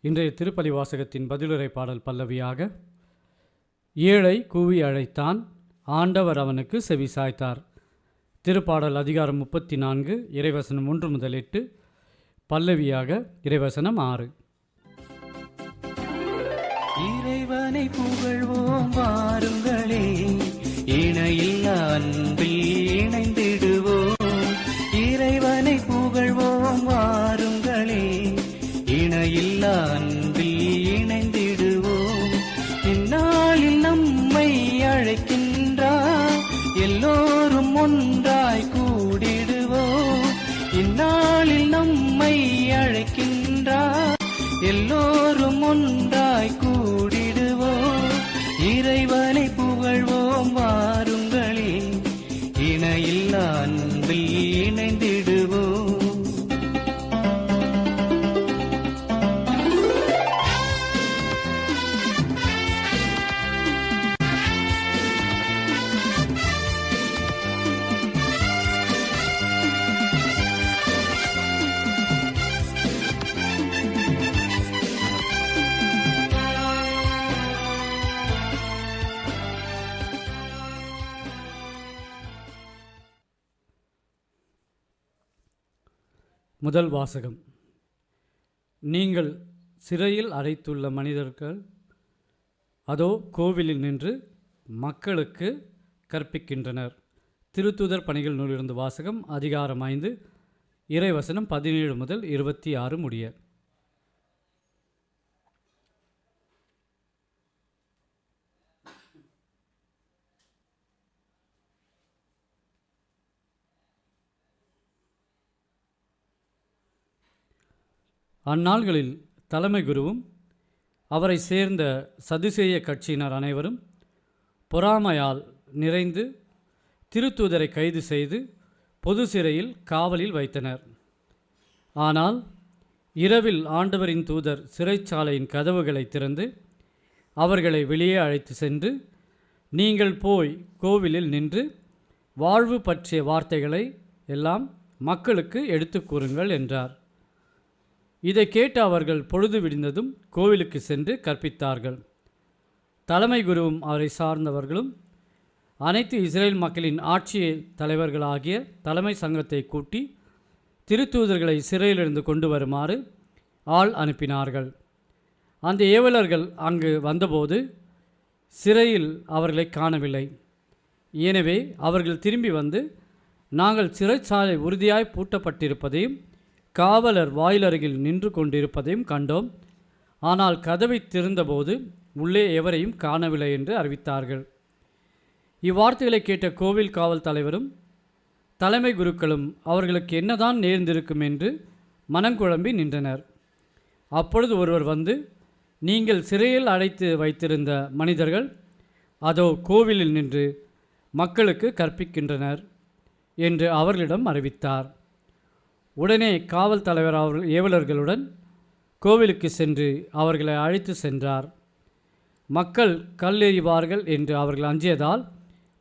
இன்றைய திருப்பலி வாசகத்தின் பதிலுரை பாடல் பல்லவியாக, ஏழை கூவி அழைத்தான், ஆண்டவர் அவனுக்கு செவிசாய்த்தார். திருப்பாடல் அதிகாரம் 34, இறைவசனம் 1 முதல் 8, பல்லவியாக இறைவசனம் 6. இறைவனை புகழ்வோம் வாருங்களே, இணையில் அன்பில் இணைந்திடுவோம். இறைவனை புகழ்வோம் வாருங்களே, இணையில் அன்பில் இணைந்திடுவோம். இந்நாளில் நம்மை அழைக்கின்றார், எல்லோரும் ஒன்றாய் கூடிடுவோம். இந்நாளில் நம்மை அழைக்கின்றார், எல்லோரும் ஒன்றாய் கூடிடுவோம். இறைவனை புகழ்வோம் வாருங்களே, இணையில் அன்பில் இணைந்திடுவோம். முதல் வாசகம். நீங்கள் சிறையில் அடைத்துள்ள மனிதர்கள் அதோ கோவிலில் நின்று மக்களுக்கு கற்பிக்கின்றனர். திருத்தூதர் பணிகள் நூலிலிருந்து வாசகம். அதிகாரம் 5, இறைவசனம் 17 முதல் 26 முடிய. அந்நாள்களில் தலைமை குருவும் அவரை சேர்ந்த சதுசேய கட்சியினர் அனைவரும் பொறாமையால் நிறைந்து திருத்தூதரை கைது செய்து பொது சிறையில் காவலில் வைத்தனர். ஆனால் இரவில் ஆண்டவரின் தூதர் சிறைச்சாலையின் கதவுகளை திறந்து அவர்களை வெளியே அழைத்து சென்று, நீங்கள் போய் கோவிலில் நின்று வாழ்வு பற்றிய வார்த்தைகளை எல்லாம் மக்களுக்கு எடுத்து கூறுங்கள் என்றார். இதை கேட்டு அவர்கள் பொழுது விடிந்ததும் கோவிலுக்கு சென்று கற்பித்தார்கள். தலைமை குருவும் அவரை சார்ந்தவர்களும் அனைத்து இஸ்ரேல் மக்களின் ஆட்சி தலைவர்களாகிய தலைமை சங்கத்தை கூட்டி திருத்தூதர்களை சிறையிலிருந்து கொண்டு வருமாறு ஆள் அனுப்பினார்கள். அந்த ஏவலர்கள் அங்கு வந்தபோது சிறையில் அவர்களை காணவில்லை. எனவே அவர்கள் திரும்பி வந்து, நாங்கள் சிறைச்சாலை உறுதியாய் பூட்டப்பட்டிருப்பதையும் காவலர் வாயிலருகில் நின்று கொண்டிருப்பதையும் கண்டோம். ஆனால் கதவை திறந்தபோது உள்ளே எவரையும் காணவில்லை என்று அறிவித்தார்கள். இவ்வார்த்தைகளை கேட்ட கோவில் காவல் தலைவரும் தலைமை குருக்களும் அவர்களுக்கு என்னதான் நேர்ந்திருக்கும் என்று மனங்குழம்பி நின்றனர். அப்பொழுது ஒருவர் வந்து, நீங்கள் சிறையில் அடைத்து வைத்திருந்த மனிதர்கள் அதோ கோவிலில் நின்று மக்களுக்கு கற்பிக்கின்றனர் என்று அவர்களிடம் அறிவித்தார். உடனே காவல் தலைவர் ஏவலர்களுடன் கோவிலுக்கு சென்று அவர்களை அழைத்து சென்றார். மக்கள் கல்லெறிவார்கள் என்று அவர்கள் அஞ்சியதால்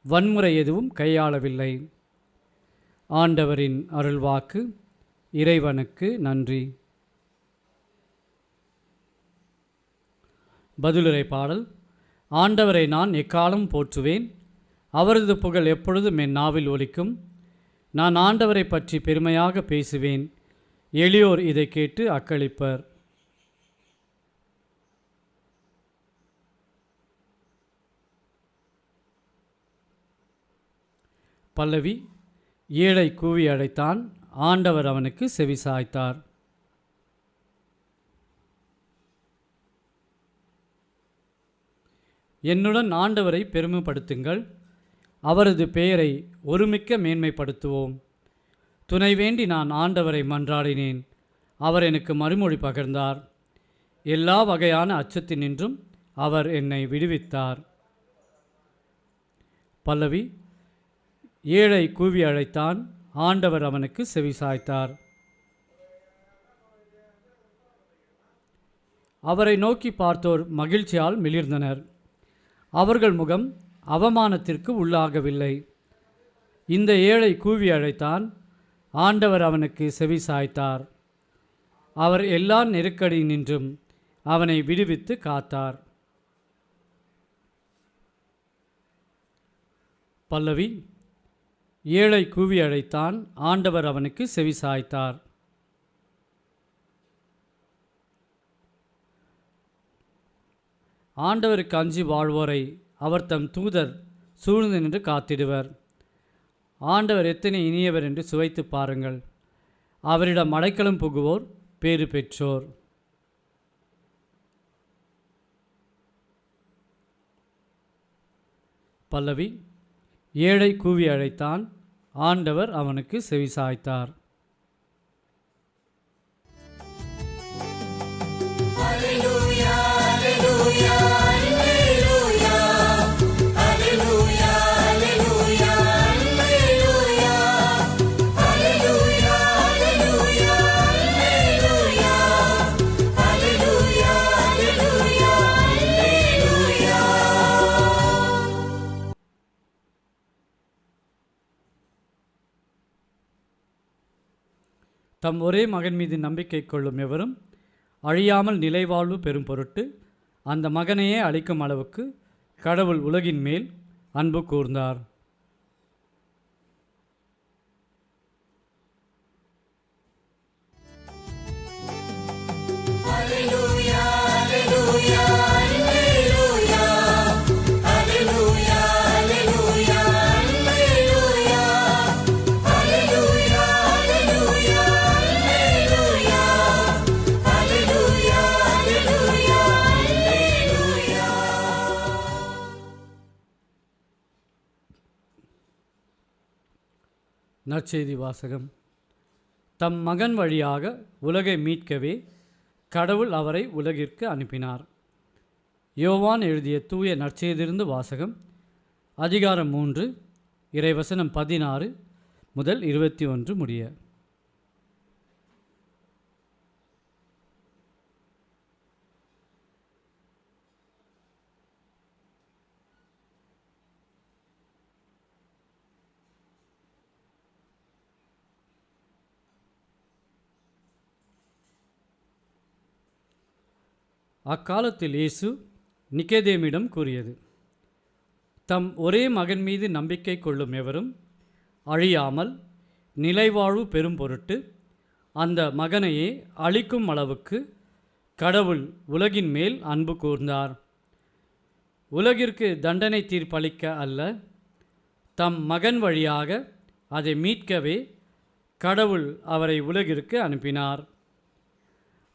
வன்முறை எதுவும் கையாளவில்லை. ஆண்டவரின் அருள்வாக்கு. இறைவனுக்கு நன்றி. பதிலுரை பாடல். ஆண்டவரை நான் எக்காலம் போற்றுவேன், அவரது புகழ் எப்பொழுதும் என் நாவில் ஒலிக்கும். நான் ஆண்டவரை பற்றி பெருமையாக பேசுவேன், எளியோர் இதை கேட்டு அக்களிப்பர். பல்லவி. ஏழை கூவி அழைத்தான், ஆண்டவர் அவனுக்கு செவிசாய்த்தார். என்னுடன் ஆண்டவரை பெருமைப்படுத்துங்கள், அவரது பெயரை ஒருமிக்க மேன்மைப்படுத்துவோம். துணை வேண்டி நான் ஆண்டவரை மன்றாடினேன், அவர் எனக்கு மறுமொழி பகர்ந்தார். எல்லா வகையான அச்சத்தினின்றும் அவர் என்னை விடுவித்தார். பல்லவி. ஏழை கூவி அழைத்தான், ஆண்டவர் அவனுக்கு செவிசாய்த்தார். அவரை நோக்கி பார்த்தோர் மகிழ்ச்சியால் மிளிர்ந்தனர். அவர்கள் முகம் அவமானத்திற்கு உள்ளாகவில்லை. இந்த ஏழை கூவி அழைத்தான், ஆண்டவர் அவனுக்கு செவி சாய்த்தார். அவர் எல்லா நெருக்கடியினின்றும் அவனை விடுவித்து காத்தார். பல்லவி. ஏழை கூவி அழைத்தான், ஆண்டவர் அவனுக்கு செவிசாய்த்தார். ஆண்டவருக்கு அஞ்சி வாழ்வோரை அவர் தம் தூதர் சூழ்ந்து நின்று காத்திடுவர். ஆண்டவர் எத்தனை இனியவர் என்று சுவைத்து பாருங்கள். அவரிடம் அடைக்கலம் புகுவோர் பேறு பெற்றோர். பல்லவி. ஏழை கூவி அழைத்தான், ஆண்டவர் அவனுக்கு செவிசாய்த்தார். தம் ஒரே மகன் மீது நம்பிக்கை கொள்ளும் எவரும் அழியாமல் நிலைவாழ்வு பெறும் பொருட்டு அந்த மகனையே அளிக்கும் அளவுக்கு கடவுள் உலகின் மேல் அன்பு கூர்ந்தார். நற்செய்தி வாசகம். தம் மகன் வழியாக உலகை மீட்கவே கடவுள் அவரை உலகிற்கு அனுப்பினார். யோவான் எழுதிய தூய நற்செய்தியிலிருந்து வாசகம். அதிகாரம் 3, இறைவசனம் 16 முதல் 21 முடிய. அக்காலத்தில் இயேசு நிக்கோதேமிடம் கூறியது: தம் ஒரே மகன் மீது நம்பிக்கை கொள்ளும் எவரும் அழியாமல் நிலைவாழ்வு பெறும் பொருட்டு அந்த மகனையே அளிக்கும் அளவுக்கு கடவுள் உலகின் மேல் அன்பு கூர்ந்தார். உலகிற்கு தண்டனை தீர்ப்பளிக்க அல்ல, தம் மகன் வழியாக அதை மீட்கவே கடவுள் அவரை உலகிற்கு அனுப்பினார்.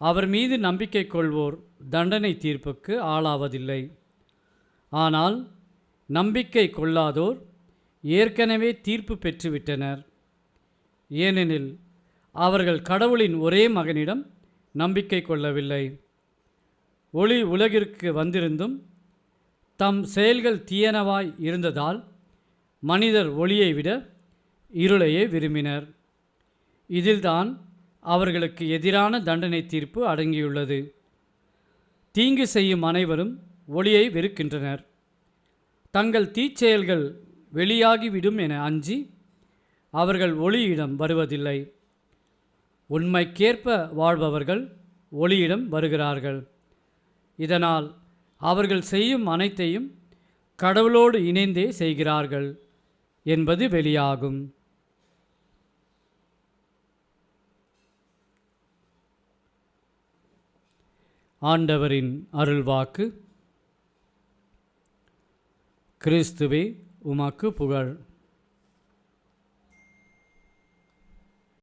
அவர் மீது நம்பிக்கை கொள்வோர் தண்டனை தீர்ப்புக்கு ஆளாவதில்லை. ஆனால் நம்பிக்கை கொள்ளாதோர் ஏற்கனவே தீர்ப்பு பெற்றுவிட்டனர். ஏனெனில் அவர்கள் கடவுளின் ஒரே மகனிடம் நம்பிக்கை கொள்ளவில்லை. ஒளி உலகிற்கு வந்திருந்தும் தம் செயல்கள் தீயனவாய் இருந்ததால் மனிதர் ஒளியை விட இருளையே விரும்பினர். இதில்தான் அவர்களுக்கு எதிரான தண்டனை தீர்ப்பு அடங்கியுள்ளது. தீங்கு செய்யும் அனைவரும் ஒளியை வெறுக்கின்றனர். தங்கள் தீச்செயல்கள் வெளியாகிவிடும் என அஞ்சி அவர்கள் ஒளியிடம் வருவதில்லை. உண்மைக்கேற்ப வாழ்பவர்கள் ஒளியிடம் வருகிறார்கள். இதனால் அவர்கள் செய்யும் அனைத்தையும் கடவுளோடு இணைந்தே செய்கிறார்கள் என்பது வெளியாகும். ஆண்டவரின் அருள்வாக்கு. கிறிஸ்துவே உமக்கு புகழ்.